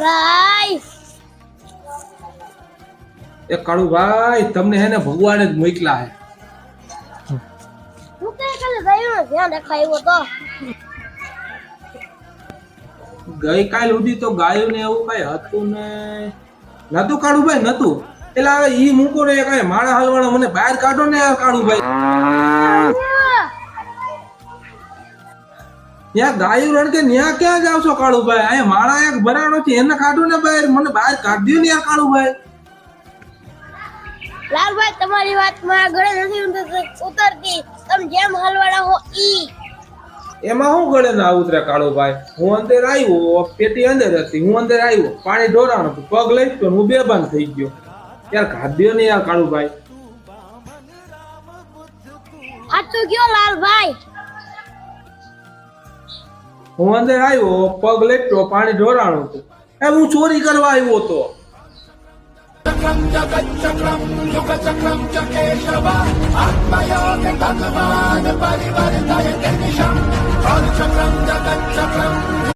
ભાઈ એ કાળુભાઈ તમને હે ને ભગવાને જ મોકલા હે. હું કઈ કાલે ગાયોનું ધ્યાન રાખાયો તો ગઈકાલ સુધી તો ગાયું ને એવું કઈ હતું ને નતું કાળુભાઈ નતું. એટલે હવે ઈ મૂકો ને કઈ માળા હલવાળો મને બહાર કાઢો ને યાર કાળુભાઈ. ત્યાં ગાયું રણકે ન્યા ક્યાં જાવ છો કાળુભાઈ? અહીંયા માળા એક ભરાણો છે એને કાઢો ને બહાર, મને બહાર કાઢ દો ને યાર કાળુભાઈ. લાલભાઈ તમારી વાત મારા ઘરે નથી ઉતરતી. તમે જેમ હલવાડા હો ઈ એમાં શું ગળે ના ઉતરે કાળુભાઈ? હું અંદર આવ્યો, પેટી અંદર હતી, હું અંદર આવ્યો, પાણી ઢોરાણું હતું, પગ લઈ તો હું બેભાન થઈ ગયો. યાર કાઢ્યો ને યાર કાળુભાઈ. સાચું કયો લાલભાઈ? હું અંદર આવ્યો, પગ લેટો, પાણી ઢોરાણું હતું. હું ચોરી કરવા આવ્યો હતો. चक्रम जगत चक्रम युग चक्रम च केशव आत्मयोग भगवान परिवर्तय